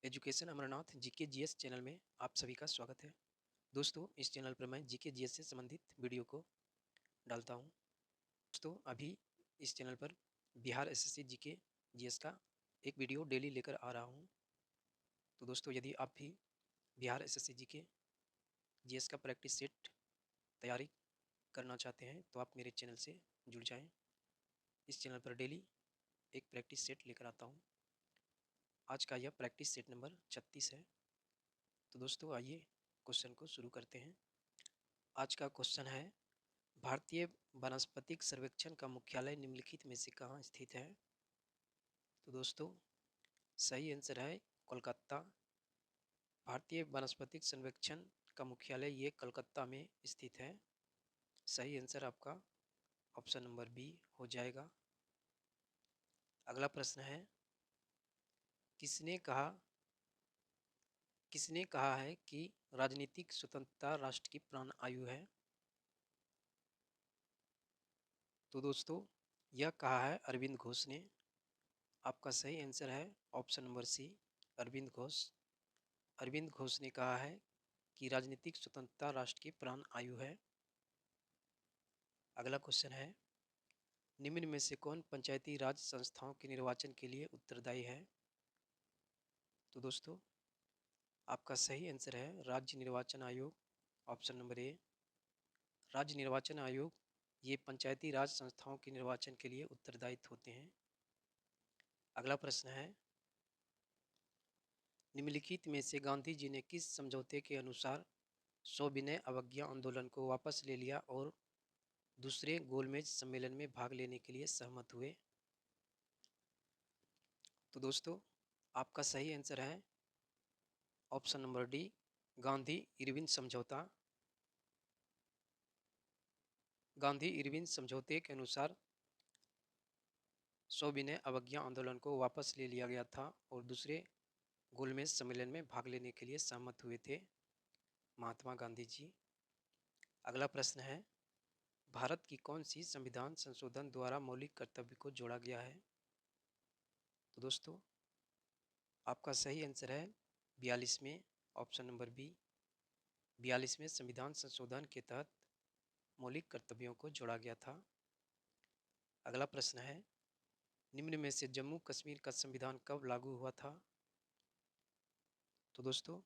Education Amarnath GK GS channel में आप सभी का स्वागत है। दोस्तों, इस चैनल पर मैं जीके जीएस से संबंधित वीडियो को डालता हूं। दोस्तों, अभी इस चैनल पर बिहार एसएससी जीके जीएस का एक वीडियो डेली लेकर आ रहा हूं। तो दोस्तों, यदि आप भी बिहार एसएससी जीके जीएस का प्रैक्टिस सेट तैयारी करना चाहते हैं तो आप मेरे चैनल से जुड़ जाएं। इस चैनल पर डेली एक प्रैक्टिस सेट लेकर आता हूँ। आज का यह प्रैक्टिस सेट नंबर 36 है। तो दोस्तों, आइए क्वेश्चन को शुरू करते हैं। आज का क्वेश्चन है, भारतीय वानस्पतिक सर्वेक्षण का मुख्यालय निम्नलिखित में से कहाँ स्थित है? तो दोस्तों, सही आंसर है कोलकाता। भारतीय वानस्पतिक सर्वेक्षण का मुख्यालय ये कलकत्ता में स्थित है। सही आंसर आपका ऑप्शन नंबर बी हो जाएगा। अगला प्रश्न है, किसने कहा है कि राजनीतिक स्वतंत्रता राष्ट्र की प्राण आयु है? तो दोस्तों, यह कहा है अरविंद घोष ने। आपका सही आंसर है option number C, Aurobindo Ghosh. Aurobindo Ghosh ने कहा है कि राजनीतिक स्वतंत्रता राष्ट्र की प्राण आयु है। अगला क्वेश्चन है, निम्न में से कौन पंचायती राज संस्थाओं के निर्वाचन के लिए उत्तरदायी है? तो दोस्तों, आपका सही आंसर है राज्य निर्वाचन आयोग, ऑप्शन नंबर ए। राज्य निर्वाचन आयोग ये पंचायती राज संस्थाओं के निर्वाचन के लिए उत्तरदायित्व होते हैं। अगला प्रश्न है, निम्नलिखित में से गांधी जी ने किस समझौते के अनुसार सविनय अवज्ञा आंदोलन को वापस ले लिया और दूसरे गोलमेज सम्मेलन में भाग लेने के लिए सहमत हुए? तो दोस्तों, आपका सही आंसर है option number D, Gandhi Irwin समझौता। गांधी इरविन समझौते के अनुसार सविनय अवज्ञा आंदोलन को वापस ले लिया गया था और दूसरे गोलमेज सम्मेलन में भाग लेने के लिए सहमत हुए थे महात्मा गांधी जी। अगला प्रश्न है, भारत की कौन सी संविधान संशोधन द्वारा मौलिक कर्तव्य को जोड़ा गया है? तो दोस्तों, आपका सही आंसर है 42वें, ऑप्शन नंबर बी। 42वें संविधान संशोधन के तहत मौलिक कर्तव्यों को जोड़ा गया था। अगला प्रश्न है, निम्न में से जम्मू कश्मीर का संविधान कब लागू हुआ था? तो दोस्तों,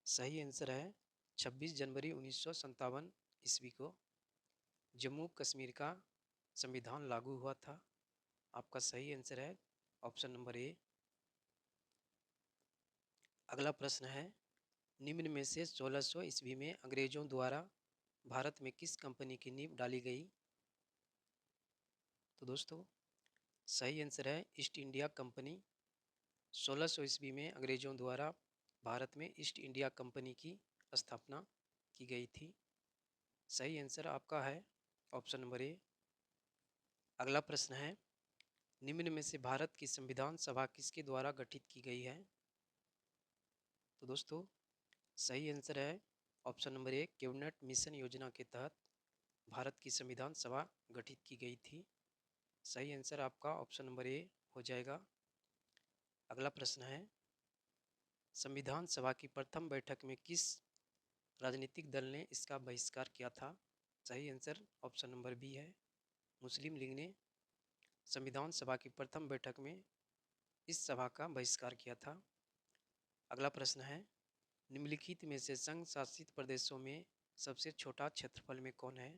सही आंसर है 26 जनवरी 1957 ईस्वी को जम्मू कश्मीर का संविधान लागू हुआ था। आपका सही आंसर है ऑप्शन नंबर ए। अगला प्रश्न है, निम्न में से 1600 ईस्वी में अंग्रेजों द्वारा भारत में किस कंपनी की नींव डाली गई? तो दोस्तों, सही आंसर है ईस्ट इंडिया कंपनी। 1600 ईस्वी में अंग्रेजों द्वारा भारत में ईस्ट इंडिया कंपनी की स्थापना की गई थी। सही आंसर आपका है ऑप्शन नंबर ए। अगला प्रश्न है, निम्न में से भारत की संविधान सभा किसके द्वारा गठित की गई है? तो दोस्तों, सही आंसर है option number A, cabinet mission योजना के तहत भारत की संविधान सभा गठित की गई थी। सही आंसर आपका ऑप्शन नंबर ए हो जाएगा। अगला प्रश्न है, संविधान सभा की प्रथम बैठक में किस राजनीतिक दल ने इसका बहिष्कार किया था? सही आंसर ऑप्शन नंबर बी है, मुस्लिम लीग ने संविधान सभा की प्रथम बैठक में इस सभा का बहिष्कार किया था। अगला प्रश्न है, निम्नलिखित में से संघ शासित प्रदेशों में सबसे छोटा क्षेत्रफल में कौन है?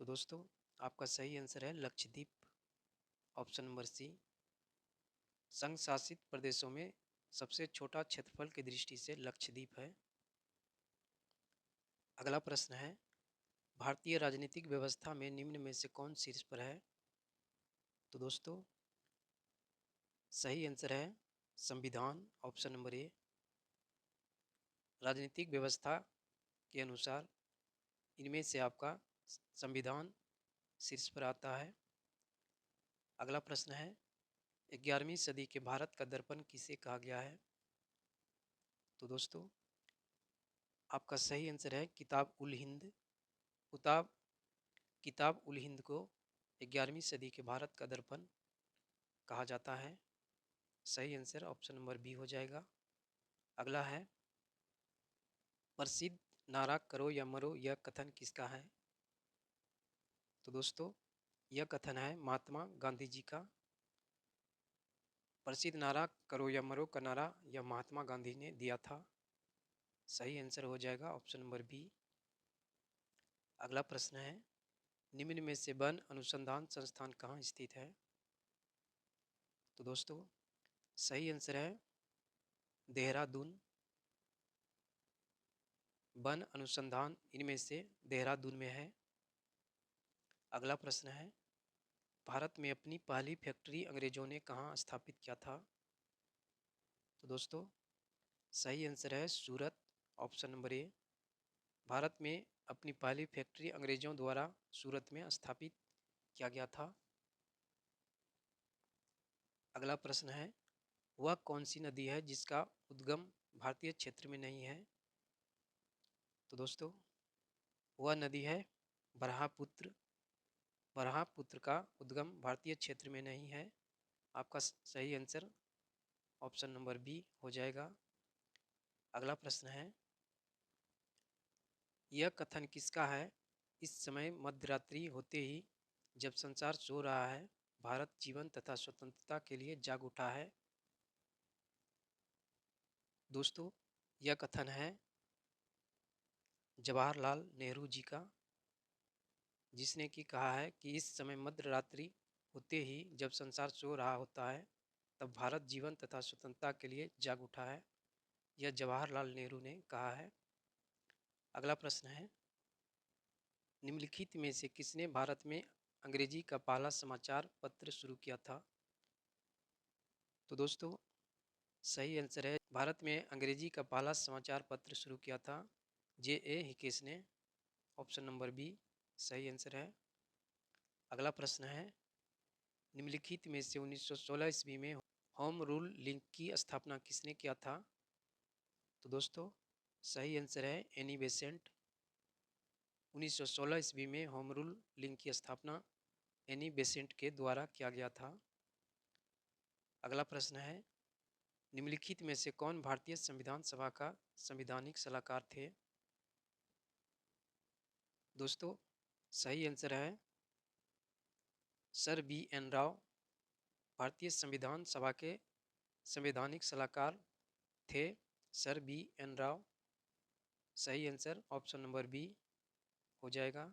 तो दोस्तों, आपका सही आंसर है लक्षद्वीप, ऑप्शन नंबर सी। संघ शासित प्रदेशों में सबसे छोटा क्षेत्रफल की दृष्टि से लक्षद्वीप है। अगला प्रश्न है, भारतीय राजनीतिक व्यवस्था में निम्न में से कौन शीर्ष पर है? तो दोस्तों, सही आंसर है संविधान, ऑप्शन नंबर ए। राजनीतिक व्यवस्था के अनुसार इनमें से आपका संविधान शीर्ष पर आता है। अगला प्रश्न है, 11वीं सदी के भारत का दर्पण किसे कहा गया है? तो दोस्तों, आपका सही आंसर है किताब उल हिंद। किताब किताब उल हिंद को 11वीं सदी के भारत का दर्पण कहा जाता है। सही आंसर ऑप्शन नंबर बी हो जाएगा। अगला है, प्रसिद्ध नारा करो या मरो यह कथन किसका है? तो दोस्तों यह कथन है महात्मा गांधी जी का। प्रसिद्ध नारा करो या मरो का नारा यह महात्मा गांधी ने दिया था। सही आंसर हो जाएगा ऑप्शन नंबर बी। अगला प्रश्न है, निम्न में से वन अनुसंधान संस्थान कहाँ स्थित है? तो दोस्तों सही आंसर है देहरादून। वन अनुसंधान इनमें से देहरादून में है। अगला प्रश्न है, भारत में अपनी पहली फैक्ट्री अंग्रेजों ने कहाँ स्थापित किया था? तो दोस्तों सही आंसर है सूरत, ऑप्शन नंबर ए। भारत में अपनी पहली फैक्ट्री अंग्रेजों द्वारा सूरत में स्थापित किया गया था। अगला प्रश्न है, वह कौन सी नदी है जिसका उद्गम भारतीय क्षेत्र में नहीं है? तो दोस्तों वह नदी है ब्रह्मपुत्र। ब्रह्मपुत्र का उद्गम भारतीय क्षेत्र में नहीं है। आपका सही आंसर ऑप्शन नंबर बी हो जाएगा। अगला प्रश्न है, यह कथन किसका है? इस समय मध्यरात्रि होते ही जब संसार सो रहा है, भारत जीवन तथा स्वतंत्रता के लिए जाग उठा है। दोस्तों यह कथन है जवाहरलाल नेहरू जी का, जिसने कि कहा है कि इस समय मध्य रात्रि होते ही जब संसार सो रहा होता है तब भारत जीवन तथा स्वतंत्रता के लिए जाग उठा है। यह जवाहरलाल नेहरू ने कहा है। अगला प्रश्न है, निम्नलिखित में से किसने भारत में अंग्रेजी का पहला समाचार पत्र शुरू किया था? तो दोस्तों सही आंसर है, भारत में अंग्रेजी का पहला समाचार पत्र शुरू किया था J.A. हिकेस ने, ऑप्शन नंबर बी सही आंसर है। अगला प्रश्न है, निम्नलिखित में से 1916 ईस्वी में होम रूल लीग की स्थापना किसने किया था? तो दोस्तों सही आंसर है एनी बेसेंट। 1916 ईस्वी में होम रूल लीग की स्थापना एनी बेसेंट के द्वारा किया गया था। अगला प्रश्न है, निम्नलिखित में से कौन भारतीय संविधान सभा का संवैधानिक सलाहकार थे? दोस्तों सही आंसर है सर B.N. राव भारतीय संविधान सभा के संवैधानिक सलाहकार थे, सर B.N. राव। सही आंसर ऑप्शन नंबर बी हो जाएगा।